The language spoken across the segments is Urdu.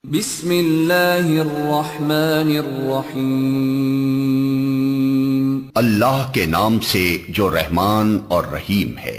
بسم اللہ الرحمن الرحیم۔ اللہ کے نام سے جو رحمان اور رحیم ہے۔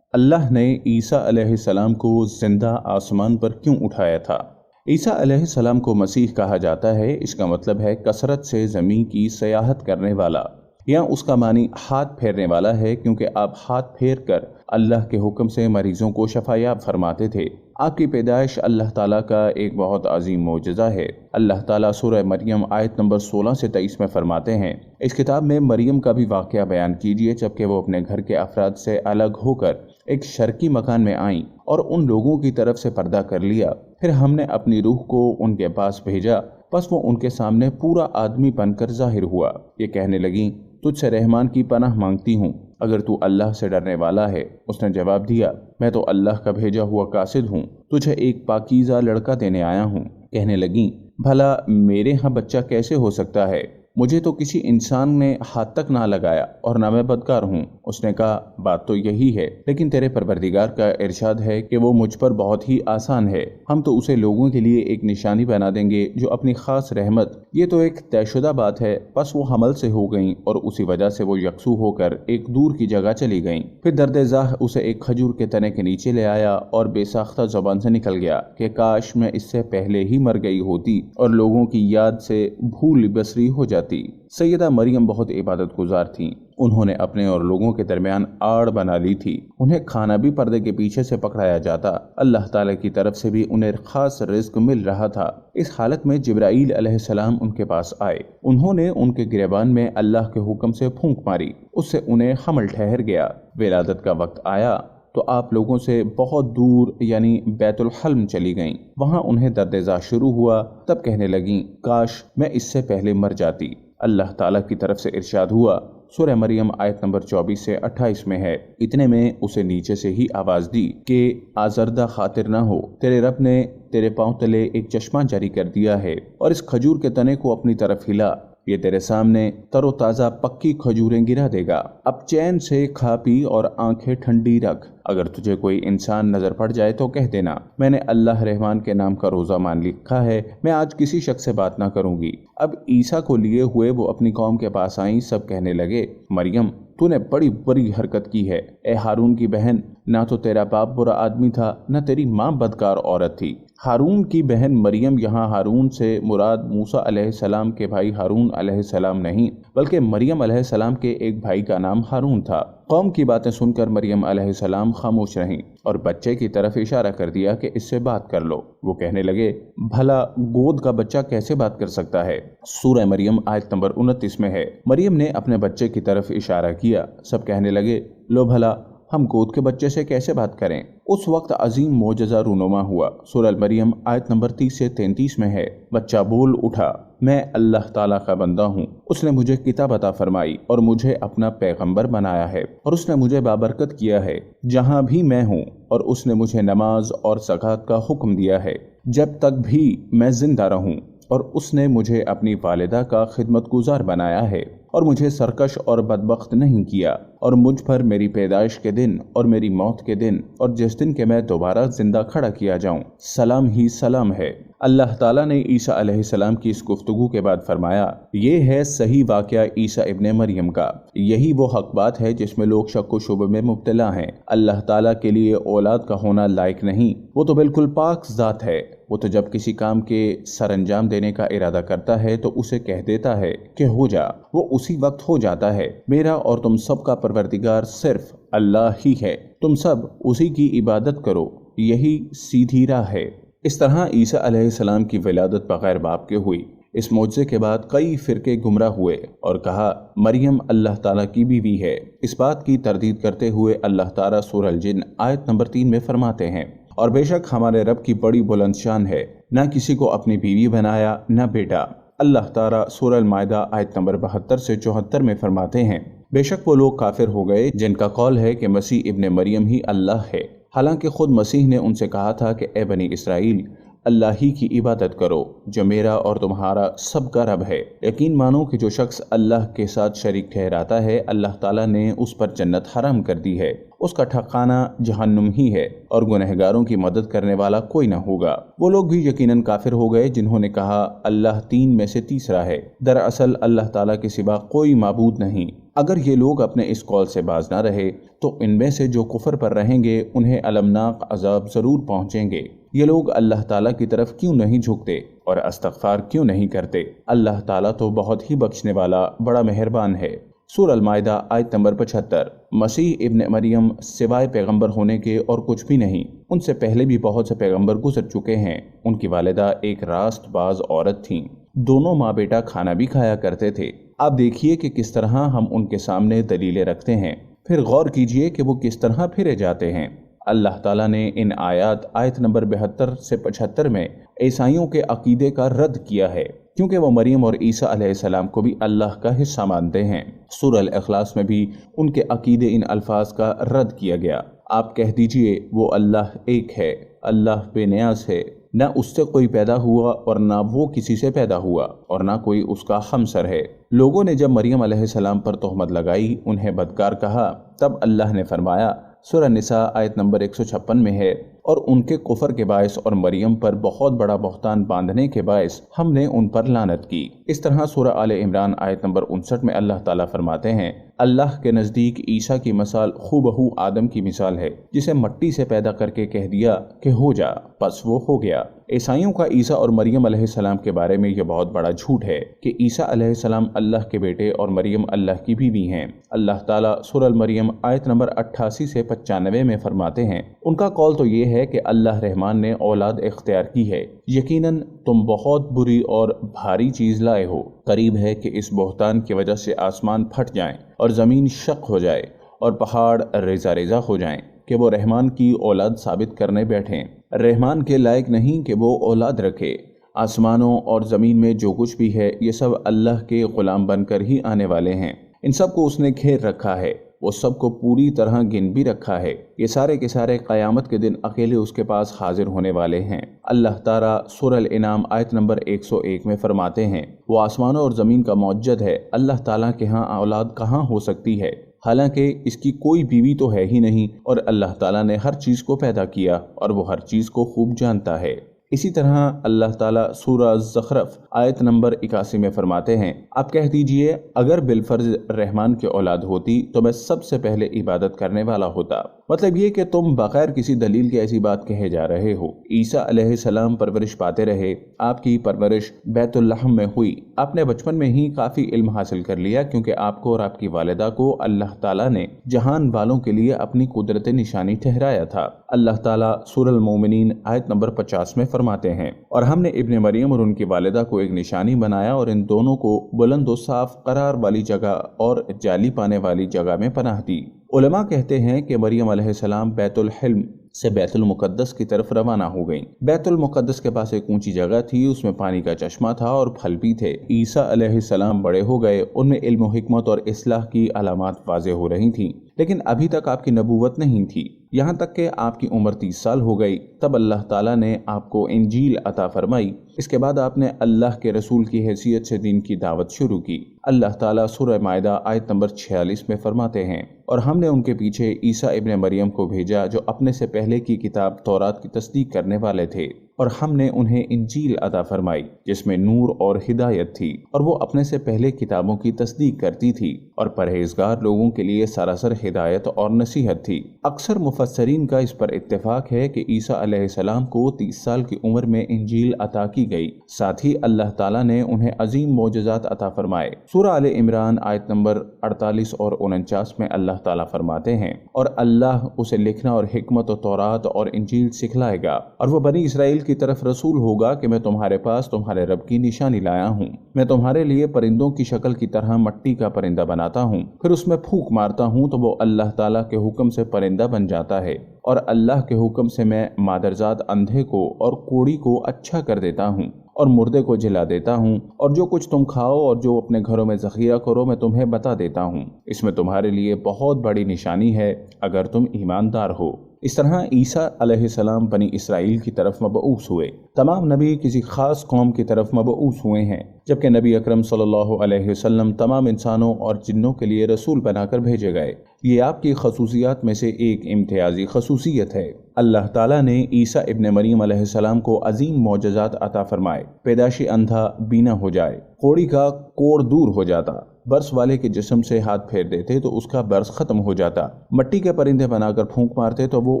اللہ نے عیسیٰ علیہ السلام کو زندہ آسمان پر کیوں اٹھایا تھا؟ عیسیٰ علیہ السلام کو مسیح کہا جاتا ہے۔ اس کا مطلب ہے کثرت سے زمین کی سیاحت کرنے والا، یا اس کا معنی ہاتھ پھیرنے والا ہے، کیونکہ آپ ہاتھ پھیر کر اللہ کے حکم سے مریضوں کو شفایاب فرماتے تھے۔ آپ کی پیدائش اللہ تعالیٰ کا ایک بہت عظیم معجزہ ہے۔ اللہ تعالیٰ سورہ مریم آیت نمبر 16 سے 23 میں فرماتے ہیں، اس کتاب میں مریم کا بھی واقعہ بیان کیجیے جبکہ وہ اپنے گھر کے افراد سے الگ ہو کر ایک شرقی مکان میں آئیں اور ان لوگوں کی طرف سے پردہ کر لیا۔ پھر ہم نے اپنی روح کو ان کے پاس بھیجا، پس وہ ان کے سامنے پورا آدمی بن کر ظاہر ہوا۔ یہ کہنے لگیں، تجھ سے رحمان کی پناہ مانگتی ہوں، اگر تو اللہ سے ڈرنے والا ہے۔ اس نے جواب دیا، میں تو اللہ کا بھیجا ہوا قاصد ہوں، تجھے ایک پاکیزہ لڑکا دینے آیا ہوں۔ کہنے لگیں، بھلا میرے ہاں بچہ کیسے ہو سکتا ہے؟ مجھے تو کسی انسان نے ہاتھ تک نہ لگایا اور نہ میں بدکار ہوں۔ اس نے کہا، بات تو یہی ہے، لیکن تیرے پروردگار کا ارشاد ہے کہ وہ مجھ پر بہت ہی آسان ہے۔ ہم تو اسے لوگوں کے لیے ایک نشانی بنا دیں گے جو اپنی خاص رحمت۔ یہ تو ایک طے شدہ بات ہے۔ پس وہ حمل سے ہو گئیں اور اسی وجہ سے وہ یکسو ہو کر ایک دور کی جگہ چلی گئیں۔ پھر درد ذاہ اسے ایک کھجور کے تنے کے نیچے لے آیا اور بے ساختہ زبان سے نکل گیا کہ کاش میں اس سے پہلے ہی مر گئی ہوتی اور لوگوں کی یاد سے بھول بسری ہو جاتی۔ سیدہ مریم بہت عبادت گزار تھیں۔ انہوں نے اپنے اور لوگوں کے درمیان آڑ بنا لی تھی۔ انہیں کھانا بھی پردے کے پیچھے سے پکڑایا جاتا۔ اللہ تعالیٰ کی طرف سے بھی انہیں خاص رزق مل رہا تھا۔ اس حالت میں جبرائیل علیہ السلام ان کے پاس آئے۔ انہوں نے ان کے گریبان میں اللہ کے حکم سے پھونک ماری، اس سے انہیں حمل ٹھہر گیا۔ ولادت کا وقت آیا تو آپ لوگوں سے بہت دور یعنی بیت الحلم چلی گئیں۔ وہاں انہیں درد ذاہ شروع ہوا، تب کہنے لگیں، کاش میں اس سے پہلے مر جاتی۔ اللہ تعالیٰ کی طرف سے ارشاد ہوا، سورہ مریم آیت نمبر 24 سے 28 میں ہے، اتنے میں اسے نیچے سے ہی آواز دی کہ آزردہ خاطر نہ ہو، تیرے رب نے تیرے پاؤں تلے ایک چشمہ جاری کر دیا ہے، اور اس کھجور کے تنے کو اپنی طرف ہلا، یہ تیرے سامنے تر و تازہ پکی کھجوریں گرا دے گا۔ اب چین سے کھا پی اور آنکھیں ٹھنڈی رکھ۔ اگر تجھے کوئی انسان نظر پڑ جائے تو کہہ دینا، میں نے اللہ رحمان کے نام کا روزہ مان لکھا ہے، میں آج کسی شخص سے بات نہ کروں گی۔ اب عیسیٰ کو لیے ہوئے وہ اپنی قوم کے پاس آئیں۔ سب کہنے لگے، مریم تو نے بڑی بری حرکت کی ہے۔ اے ہارون کی بہن، نہ تو تیرا باپ برا آدمی تھا، نہ تیری ماں بدکار عورت تھی۔ ہارون کی بہن مریم، یہاں ہارون سے مراد موسیٰ علیہ السلام کے بھائی ہارون علیہ السلام نہیں، بلکہ مریم علیہ السلام کے ایک بھائی کا نام ہارون تھا۔ قوم کی باتیں سن کر مریم علیہ السلام خاموش رہیں اور بچے کی طرف اشارہ کر دیا کہ اس سے بات کر لو۔ وہ کہنے لگے، بھلا گود کا بچہ کیسے بات کر سکتا ہے؟ سورہ مریم آیت نمبر 29 میں ہے۔ مریم نے اپنے بچے کی طرف اشارہ کیا۔ سب کہنے لگے، لو بھلا ہم گود کے بچے سے کیسے بات کریں؟ اس وقت عظیم معجزہ رونما ہوا۔ سورہ مریم آیت نمبر 30 سے 33 میں ہے، بچہ بول اٹھا، میں اللہ تعالیٰ کا بندہ ہوں، اس نے مجھے کتاب عطا فرمائی اور مجھے اپنا پیغمبر بنایا ہے، اور اس نے مجھے بابرکت کیا ہے جہاں بھی میں ہوں، اور اس نے مجھے نماز اور زکوٰۃ کا حکم دیا ہے جب تک بھی میں زندہ رہوں، اور اس نے مجھے اپنی والدہ کا خدمت گزار بنایا ہے، اور مجھے سرکش اور بدبخت نہیں کیا، اور مجھ پر میری پیدائش کے دن اور میری موت کے دن اور جس دن کے میں دوبارہ زندہ کھڑا کیا جاؤں سلام ہی سلام ہے۔ اللہ تعالیٰ نے عیسیٰ علیہ السلام کی اس گفتگو کے بعد فرمایا، یہ ہے صحیح واقعہ عیسیٰ ابن مریم کا۔ یہی وہ حق بات ہے جس میں لوگ شک و شبہ میں مبتلا ہیں۔ اللہ تعالیٰ کے لیے اولاد کا ہونا لائق نہیں، وہ تو بالکل پاک ذات ہے۔ وہ تو جب کسی کام کے سر انجام دینے کا ارادہ کرتا ہے تو اسے کہہ دیتا ہے کہ ہو جا، وہ اسی وقت ہو جاتا ہے۔ میرا اور تم سب کا پروردگار صرف اللہ ہی ہے، تم سب اسی کی عبادت کرو، یہی سیدھی راہ ہے۔ اس طرح عیسیٰ علیہ السلام کی ولادت بغیر باپ کے ہوئی۔ اس معجزے کے بعد کئی فرقے گمراہ ہوئے اور کہا مریم اللہ تعالیٰ کی بیوی ہے۔ اس بات کی تردید کرتے ہوئے اللہ تعالیٰ سورہ الجن آیت نمبر 3 میں فرماتے ہیں، اور بے شک ہمارے رب کی بڑی بلند شان ہے، نہ کسی کو اپنی بیوی بنایا نہ بیٹا۔ اللہ تعالیٰ سورہ المائدہ آیت نمبر 72 سے 74 میں فرماتے ہیں، بے شک وہ لوگ کافر ہو گئے جن کا قول ہے کہ مسیح ابن مریم ہی اللہ ہے، حالانکہ خود مسیح نے ان سے کہا تھا کہ اے بنی اسرائیل، اللہ ہی کی عبادت کرو جو میرا اور تمہارا سب کا رب ہے۔ یقین مانو کہ جو شخص اللہ کے ساتھ شریک ٹھہراتا ہے اللہ تعالیٰ نے اس پر جنت حرام کر دی ہے، اس کا ٹھکانہ جہنم ہی ہے اور گنہگاروں کی مدد کرنے والا کوئی نہ ہوگا۔ وہ لوگ بھی یقیناً کافر ہو گئے جنہوں نے کہا اللہ تین میں سے تیسرا ہے، دراصل اللہ تعالیٰ کے سوا کوئی معبود نہیں۔ اگر یہ لوگ اپنے اس قول سے باز نہ رہے تو ان میں سے جو کفر پر رہیں گے انہیں المناک عذاب ضرور پہنچیں گے۔ یہ لوگ اللہ تعالیٰ کی طرف کیوں نہیں جھکتے اور استغفار کیوں نہیں کرتے؟ اللہ تعالیٰ تو بہت ہی بخشنے والا بڑا مہربان ہے۔ سورہ المائدہ آیت نمبر 75۔ مسیح ابن مریم سوائے پیغمبر ہونے کے اور کچھ بھی نہیں، ان سے پہلے بھی بہت سے پیغمبر گزر چکے ہیں۔ ان کی والدہ ایک راست باز عورت تھیں، دونوں ماں بیٹا کھانا بھی کھایا کرتے تھے۔ آپ دیکھیے کہ کس طرح ہم ان کے سامنے دلیلیں رکھتے ہیں، پھر غور کیجئے کہ وہ کس طرح پھرے جاتے ہیں۔ اللہ تعالیٰ نے ان آیت نمبر 72 سے 75 میں عیسائیوں کے عقیدے کا رد کیا ہے، کیونکہ وہ مریم اور عیسیٰ علیہ السلام کو بھی اللہ کا حصہ مانتے ہیں۔ سورہ الاخلاص میں بھی ان کے عقیدے ان الفاظ کا رد کیا گیا۔ آپ کہہ دیجئے وہ اللہ ایک ہے، اللہ بے نیاز ہے، نہ اس سے کوئی پیدا ہوا اور نہ وہ کسی سے پیدا ہوا اور نہ کوئی اس کا ہمسر ہے۔ لوگوں نے جب مریم علیہ السلام پر تہمت لگائی، انہیں بدکار کہا، تب اللہ نے فرمایا، سورہ نساء آیت نمبر 156 میں ہے، اور ان کے کفر کے باعث اور مریم پر بہت بڑا بہتان باندھنے کے باعث ہم نے ان پر لعنت کی۔ اس طرح سورہ آل عمران آیت نمبر 59 میں اللہ تعالیٰ فرماتے ہیں، اللہ کے نزدیک عیسیٰ کی مثال خوبہو آدم کی مثال ہے، جسے مٹی سے پیدا کر کے کہہ دیا کہ ہو جا، پس وہ ہو گیا۔ عیسائیوں کا عیسیٰ اور مریم علیہ السلام کے بارے میں یہ بہت بڑا جھوٹ ہے کہ عیسیٰ علیہ السلام اللہ کے بیٹے اور مریم اللہ کی بیوی ہیں۔ اللہ تعالیٰ سورہ المریم آیت نمبر 88 سے 95 میں فرماتے ہیں، ان کا قول تو یہ ہے کہ اللہ رحمان نے اولاد اختیار کی ہے، یقیناً تم بہت بری اور بھاری چیز لائے ہو۔ قریب ہے کہ اس بہتان کی وجہ سے آسمان پھٹ جائیں اور زمین شق ہو جائے اور پہاڑ ریزہ ریزہ ہو جائیں کہ وہ رحمان کی اولاد ثابت کرنے بیٹھیں۔ رحمان کے لائق نہیں کہ وہ اولاد رکھے۔ آسمانوں اور زمین میں جو کچھ بھی ہے یہ سب اللہ کے غلام بن کر ہی آنے والے ہیں۔ ان سب کو اس نے گھیر رکھا ہے، وہ سب کو پوری طرح گن بھی رکھا ہے۔ یہ سارے کے سارے قیامت کے دن اکیلے اس کے پاس حاضر ہونے والے ہیں۔ اللہ تعالیٰ سورہ الانعام آیت نمبر 101 میں فرماتے ہیں، وہ آسمانوں اور زمین کا موجد ہے، اللہ تعالیٰ کے ہاں اولاد کہاں ہو سکتی ہے، حالانکہ اس کی کوئی بیوی تو ہے ہی نہیں، اور اللہ تعالیٰ نے ہر چیز کو پیدا کیا اور وہ ہر چیز کو خوب جانتا ہے۔ اسی طرح اللہ تعالیٰ سورہ زخرف آیت نمبر 81 میں فرماتے ہیں، آپ کہہ دیجئے اگر بالفرض رحمان کی اولاد ہوتی تو میں سب سے پہلے عبادت کرنے والا ہوتا۔ مطلب یہ کہ تم بغیر کسی دلیل کے ایسی بات کہے جا رہے ہو۔ عیسیٰ علیہ السلام پرورش پاتے رہے، آپ کی پرورش بیت اللحم میں ہوئی، آپ نے بچپن میں ہی کافی علم حاصل کر لیا، کیونکہ آپ کو اور آپ کی والدہ کو اللہ تعالیٰ نے جہان والوں کے لیے اپنی قدرت نشانی ٹھہرایا تھا۔ اللہ تعالیٰ سورہ المومنین آیت نمبر 50 میں فرماتے ہیں، اور ہم نے ابن مریم اور ان کی والدہ کو ایک نشانی بنایا اور ان دونوں کو بلند و صاف قرار والی جگہ اور جالی پانے والی جگہ میں پناہ دی۔ علماء کہتے ہیں کہ مریم علیہ السلام بیت الحلم سے بیت المقدس کی طرف روانہ ہو گئیں۔ بیت المقدس کے پاس ایک اونچی جگہ تھی، اس میں پانی کا چشمہ تھا اور پھل بھی تھے۔ عیسیٰ علیہ السلام بڑے ہو گئے، ان میں علم و حکمت اور اصلاح کی علامات واضح ہو رہی تھیں، لیکن ابھی تک آپ کی نبوت نہیں تھی، یہاں تک کہ آپ کی عمر 30 سال ہو گئی۔ تب اللہ تعالیٰ نے آپ کو انجیل عطا فرمائی، اس کے بعد آپ نے اللہ کے رسول کی حیثیت سے دین کی دعوت شروع کی۔ اللہ تعالیٰ سورہ مائدہ آیت نمبر 46 میں فرماتے ہیں، اور ہم نے ان کے پیچھے عیسیٰ ابن مریم کو بھیجا جو اپنے سے پہلے کی کتاب تورات کی تصدیق کرنے والے تھے، اور ہم نے انہیں انجیل عطا فرمائی جس میں نور اور ہدایت تھی، اور وہ اپنے سے پہلے کتابوں کی تصدیق کرتی تھی اور پرہیزگار لوگوں کے لیے سراسر ہدایت اور نصیحت تھی۔ اکثر مفسرین کا اس پر اتفاق ہے کہ عیسیٰ علیہ السلام کو 30 سال کی عمر میں انجیل عطا کی گئی، ساتھ ہی اللہ تعالیٰ نے انہیں عظیم معجزات عطا فرمائے۔ سورہ آل عمران آیت نمبر 48 اور 49 میں اللہ تعالیٰ فرماتے ہیں، اور اللہ اسے لکھنا اور حکمت و تورات اور انجیل سکھلائے گا، اور وہ بنی اسرائیل کی طرف رسول ہوگا کہ میں تمہارے پاس تمہارے رب کی نشانی لایا ہوں۔ میں تمہارے لیے پرندوں کی شکل کی طرح مٹی کا پرندہ بناتا ہوں، پھر اس میں پھونک مارتا ہوں تو وہ اللہ تعالیٰ کے حکم سے پرندہ بن جاتا ہے، اور اللہ کے حکم سے میں مادرزاد اندھے کو اور کوڑی کو اچھا کر دیتا ہوں اور مردے کو جلا دیتا ہوں، اور جو کچھ تم کھاؤ اور جو اپنے گھروں میں ذخیرہ کرو میں تمہیں بتا دیتا ہوں۔ اس میں تمہارے لیے بہت بڑی نشانی ہے اگر تم ایماندار ہو۔ اس طرح عیسیٰ علیہ السلام بنی اسرائیل کی طرف مبعوث ہوئے۔ تمام نبی کسی خاص قوم کی طرف مبعوث ہوئے ہیں، جبکہ نبی اکرم صلی اللہ علیہ وسلم تمام انسانوں اور جنوں کے لیے رسول بنا کر بھیجے گئے۔ یہ آپ کی خصوصیات میں سے ایک امتیازی خصوصیت ہے۔ اللہ تعالیٰ نے عیسیٰ ابن مریم علیہ السلام کو عظیم معجزات عطا فرمائے۔ پیدائشی اندھا بینا ہو جائے، کوڑی کا کوڑ دور ہو جاتا، برس والے کے جسم سے ہاتھ پھیر دیتے تو اس کا برس ختم ہو جاتا، مٹی کے پرندے بنا کر پھونک مارتے تو وہ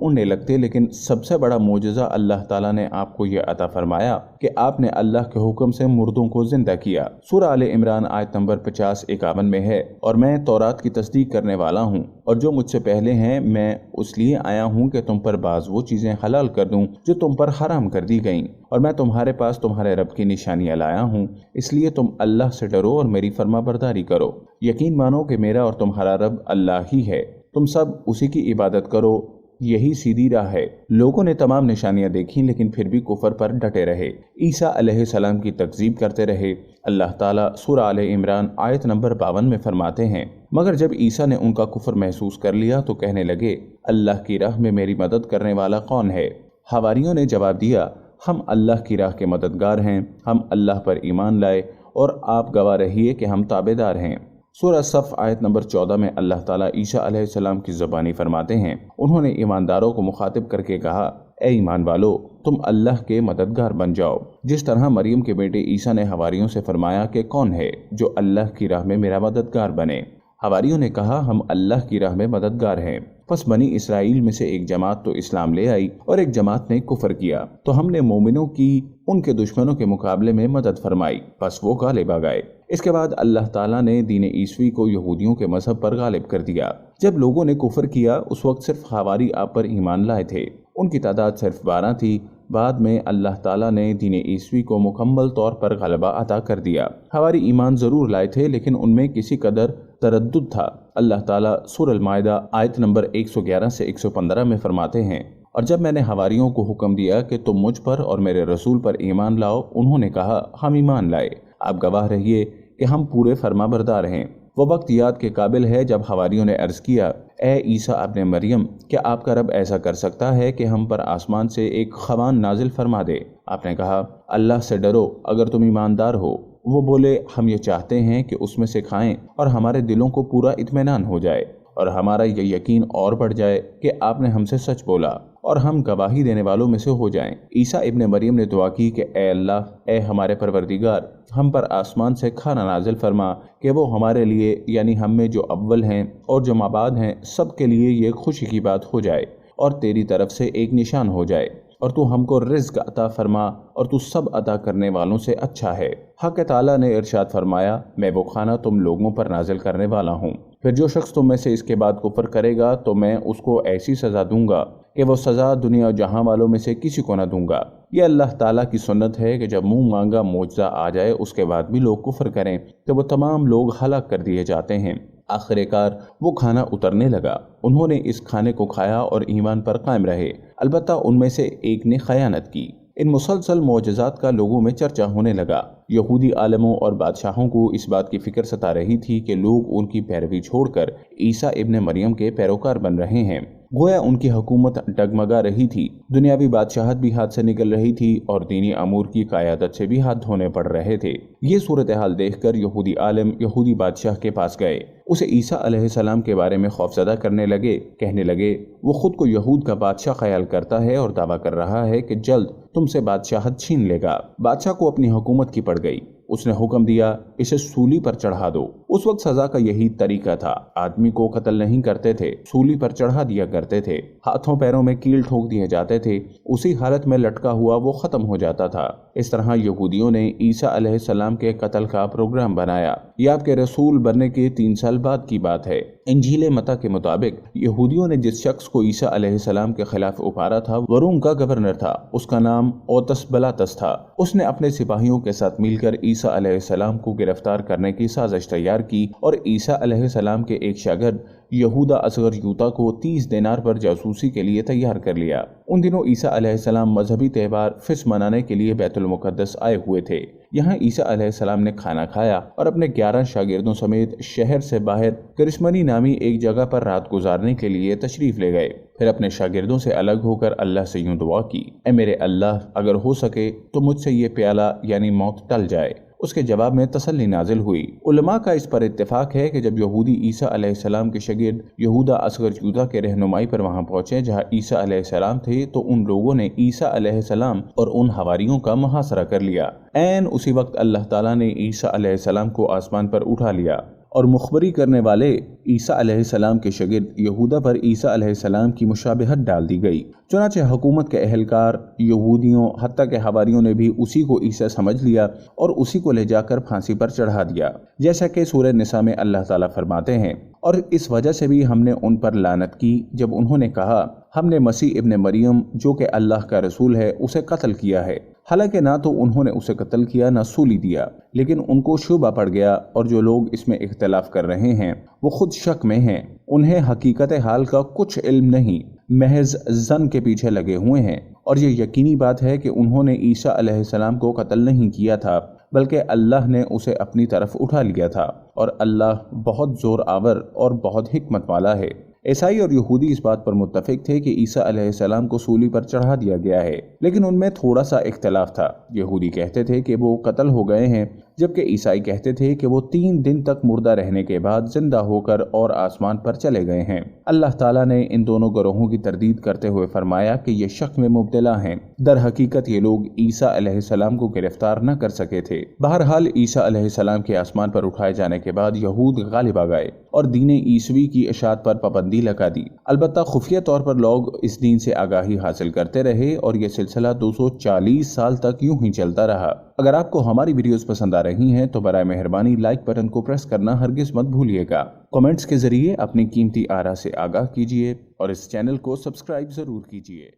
اڑنے لگتے۔ لیکن سب سے بڑا معجزہ اللہ تعالیٰ نے آپ کو یہ عطا فرمایا کہ آپ نے اللہ کے حکم سے مردوں کو زندہ کیا۔ سورہ آل عمران آیت نمبر 50-51 میں ہے، اور میں تورات کی تصدیق کرنے والا ہوں، اور جو مجھ سے پہلے ہیں میں اس لیے آیا ہوں کہ تم پر بعض وہ چیزیں حلال کر دوں جو تم پر حرام کر دی گئیں، اور میں تمہارے پاس تمہارے رب کی نشانیاں لایا ہوں، اس لیے تم اللہ سے ڈرو اور میری فرما برداری کرو۔ یقین مانو کہ میرا اور تمہارا رب اللہ ہی ہے، تم سب اسی کی عبادت کرو، یہی سیدھی راہ ہے۔ لوگوں نے تمام نشانیاں دیکھیں لیکن پھر بھی کفر پر ڈٹے رہے، عیسیٰ علیہ السلام کی تکذیب کرتے رہے۔ اللہ تعالیٰ سورہ آل عمران آیت نمبر 52 میں فرماتے ہیں، مگر جب عیسیٰ نے ان کا کفر محسوس کر لیا تو کہنے لگے، اللہ کی راہ میں میری مدد کرنے والا کون ہے؟ حواریوں نے جواب دیا، ہم اللہ کی راہ کے مددگار ہیں، ہم اللہ پر ایمان لائے اور آپ گواہ رہیے کہ ہم تابعدار ہیں۔ سورہ صف آیت نمبر 14 میں اللہ تعالیٰ عیسیٰ علیہ السلام کی زبانی فرماتے ہیں، انہوں نے ایمانداروں کو مخاطب کر کے کہا، اے ایمان والو، تم اللہ کے مددگار بن جاؤ، جس طرح مریم کے بیٹے عیسیٰ نے حواریوں سے فرمایا کہ کون ہے جو اللہ کی راہ میں میرا مددگار بنے؟ حواریوں نے کہا، ہم اللہ کی راہ میں مددگار ہیں۔ پس بنی اسرائیل میں سے ایک جماعت تو اسلام لے آئی اور ایک جماعت نے کفر کیا، تو ہم نے مومنوں کی ان کے دشمنوں کے مقابلے میں مدد فرمائی، پس وہ غالب آ گئے۔ اس کے بعد اللہ تعالیٰ نے دین عیسوی کو یہودیوں کے مذہب پر غالب کر دیا۔ جب لوگوں نے کفر کیا اس وقت صرف حواری آپ پر ایمان لائے تھے، ان کی تعداد صرف 12 تھی۔ بعد میں اللہ تعالیٰ نے دین عیسوی کو مکمل طور پر غلبہ عطا کر دیا۔ حواری ایمان ضرور لائے تھے لیکن ان میں کسی قدر تردد تھا۔ اللہ تعالیٰ سورہ المائدہ آیت نمبر 111 سے 115 میں فرماتے ہیں، اور جب میں نے حواریوں کو حکم دیا کہ تم مجھ پر اور میرے رسول پر ایمان لاؤ، انہوں نے کہا، ہم ایمان لائے، آپ گواہ رہیے کہ ہم پورے فرما بردار ہیں۔ وہ وقت یاد کے قابل ہے جب حواریوں نے عرض کیا، اے عیسیٰ ابن مریم، کیا آپ کا رب ایسا کر سکتا ہے کہ ہم پر آسمان سے ایک خوان نازل فرما دے؟ آپ نے کہا، اللہ سے ڈرو اگر تم ایماندار ہو۔ وہ بولے، ہم یہ چاہتے ہیں کہ اس میں سے کھائیں اور ہمارے دلوں کو پورا اطمینان ہو جائے اور ہمارا یہ یقین اور بڑھ جائے کہ آپ نے ہم سے سچ بولا اور ہم گواہی دینے والوں میں سے ہو جائیں۔ عیسیٰ ابن مریم نے دعا کی کہ اے اللہ، اے ہمارے پروردگار، ہم پر آسمان سے کھانا نازل فرما کہ وہ ہمارے لیے یعنی ہم میں جو اول ہیں اور جو مابعد ہیں سب کے لیے یہ خوشی کی بات ہو جائے اور تیری طرف سے ایک نشان ہو جائے، اور تو ہم کو رزق عطا فرما اور تو سب عطا کرنے والوں سے اچھا ہے۔ حق تعالیٰ نے ارشاد فرمایا، میں وہ کھانا تم لوگوں پر نازل کرنے والا ہوں، پھر جو شخص تم میں سے اس کے بعد کفر کرے گا تو میں اس کو ایسی سزا دوں گا کہ وہ سزا دنیا و جہاں والوں میں سے کسی کو نہ دوں گا۔ یہ اللہ تعالیٰ کی سنت ہے کہ جب منہ مانگا معجزہ آ جائے اس کے بعد بھی لوگ کفر کریں تو وہ تمام لوگ ہلاک کر دیے جاتے ہیں۔ آخر کار وہ کھانا اترنے لگا، انہوں نے اس کھانے کو کھایا اور ایمان پر قائم رہے، البتہ ان میں سے ایک نے خیانت کی۔ ان مسلسل معجزات کا لوگوں میں چرچا ہونے لگا۔ یہودی عالموں اور بادشاہوں کو اس بات کی فکر ستا رہی تھی کہ لوگ ان کی پیروی چھوڑ کر عیسیٰ ابن مریم کے پیروکار بن رہے ہیں، گویا ان کی حکومت ڈگمگا رہی تھی، دنیاوی بادشاہت بھی ہاتھ سے نکل رہی تھی اور دینی امور کی قیادت سے بھی ہاتھ دھونے پڑ رہے تھے۔ یہ صورتحال دیکھ کر یہودی عالم یہودی بادشاہ کے پاس گئے، اسے عیسیٰ علیہ السلام کے بارے میں خوفزدہ کرنے لگے، کہنے لگے، وہ خود کو یہود کا بادشاہ خیال کرتا ہے اور دعویٰ کر رہا ہے کہ جلد تم سے بادشاہت چھین لے گا۔ بادشاہ کو اپنی حکومت کی پڑ گئی، اس نے حکم دیا، اسے سولی پر چڑھا دو۔ اس وقت سزا کا یہی طریقہ تھا، آدمی کو قتل نہیں کرتے تھے، سولی پر چڑھا دیا کرتے تھے، ہاتھوں پیروں میں کیل ٹھوک دیے جاتے تھے، اسی حالت میں لٹکا ہوا وہ ختم ہو جاتا تھا۔ اس طرح یہودیوں نے عیسیٰ علیہ السلام کے قتل کا پروگرام بنایا۔ یہ آپ کے رسول بننے کے 3 سال بعد کی بات ہے۔ انجیل متی کے مطابق یہودیوں نے جس شخص کو عیسیٰ علیہ السلام کے خلاف اپارا تھا وہ روم کا گورنر تھا، اس کا نام اوتس بلاتس تھا۔ اس نے اپنے سپاہیوں کے ساتھ مل کر عیسیٰ علیہ السلام کو گرفتار کرنے کی سازش تیار کی اور عیسیٰ علیہ السلام کے ایک شاگرد یہودا اصغر یوتا کو 30 دینار پر جاسوسی کے لیے تیار کر لیا۔ ان دنوں عیسیٰ علیہ السلام مذہبی تہوار فصح منانے کے لیے بیت المقدس آئے ہوئے تھے۔ یہاں عیسیٰ علیہ السلام نے کھانا کھایا اور اپنے 11 شاگردوں سمیت شہر سے باہر کرسمنی نامی ایک جگہ پر رات گزارنے کے لیے تشریف لے گئے۔ پھر اپنے شاگردوں سے الگ ہو کر اللہ سے یوں دعا کی، اے میرے اللہ، اگر ہو سکے تو مجھ سے یہ پیالہ یعنی موت ٹل جائے۔ اس کے جواب میں تسلی نازل ہوئی۔ علماء کا اس پر اتفاق ہے کہ جب یہودی عیسیٰ علیہ السلام کے شاگرد یہودا اصغر یہودا کے رہنمائی پر وہاں پہنچے جہاں عیسیٰ علیہ السلام تھے، تو ان لوگوں نے عیسیٰ علیہ السلام اور ان حواریوں کا محاصرہ کر لیا۔ عین اسی وقت اللہ تعالیٰ نے عیسیٰ علیہ السلام کو آسمان پر اٹھا لیا اور مخبری کرنے والے عیسیٰ علیہ السلام کے شاگرد یہودا پر عیسیٰ علیہ السلام کی مشابہت ڈال دی گئی۔ چنانچہ حکومت کے اہلکار یہودیوں حتیٰ کہ حواریوں نے بھی اسی کو عیسیٰ سمجھ لیا اور اسی کو لے جا کر پھانسی پر چڑھا دیا، جیسا کہ سورہ نساء میں اللہ تعالیٰ فرماتے ہیں، اور اس وجہ سے بھی ہم نے ان پر لعنت کی جب انہوں نے کہا ہم نے مسیح ابن مریم جو کہ اللہ کا رسول ہے اسے قتل کیا ہے، حالانکہ نہ تو انہوں نے اسے قتل کیا نہ سولی دیا، لیکن ان کو شبہ پڑ گیا، اور جو لوگ اس میں اختلاف کر رہے ہیں وہ خود شک میں ہیں، انہیں حقیقت حال کا کچھ علم نہیں، محض ظن کے پیچھے لگے ہوئے ہیں، اور یہ یقینی بات ہے کہ انہوں نے عیسیٰ علیہ السلام کو قتل نہیں کیا تھا بلکہ اللہ نے اسے اپنی طرف اٹھا لیا تھا، اور اللہ بہت زور آور اور بہت حکمت والا ہے۔ عیسائی اور یہودی اس بات پر متفق تھے کہ عیسیٰ علیہ السلام کو سولی پر چڑھا دیا گیا ہے، لیکن ان میں تھوڑا سا اختلاف تھا۔ یہودی کہتے تھے کہ وہ قتل ہو گئے ہیں، جبکہ عیسائی کہتے تھے کہ وہ 3 دن تک مردہ رہنے کے بعد زندہ ہو کر اور آسمان پر چلے گئے ہیں۔ اللہ تعالیٰ نے ان دونوں گروہوں کی تردید کرتے ہوئے فرمایا کہ یہ شک میں مبتلا ہیں، در حقیقت یہ لوگ عیسیٰ علیہ السلام کو گرفتار نہ کر سکے تھے۔ بہرحال عیسیٰ علیہ السلام کے آسمان پر اٹھائے جانے کے بعد یہود غالب آ گئے اور دین عیسوی کی اشاعت پر پابندی لگا دی۔ البتہ خفیہ طور پر لوگ اس دین سے آگاہی حاصل کرتے رہے اور یہ سلسلہ 240 سال تک یوں ہی چلتا رہا۔ اگر آپ کو ہماری ویڈیوز پسند آ رہی ہیں تو برائے مہربانی لائک بٹن کو پریس کرنا ہرگز مت بھولیے گا۔ کمنٹس کے ذریعے اپنی قیمتی آراء سے آگاہ کیجیے اور اس چینل کو سبسکرائب ضرور کیجیے۔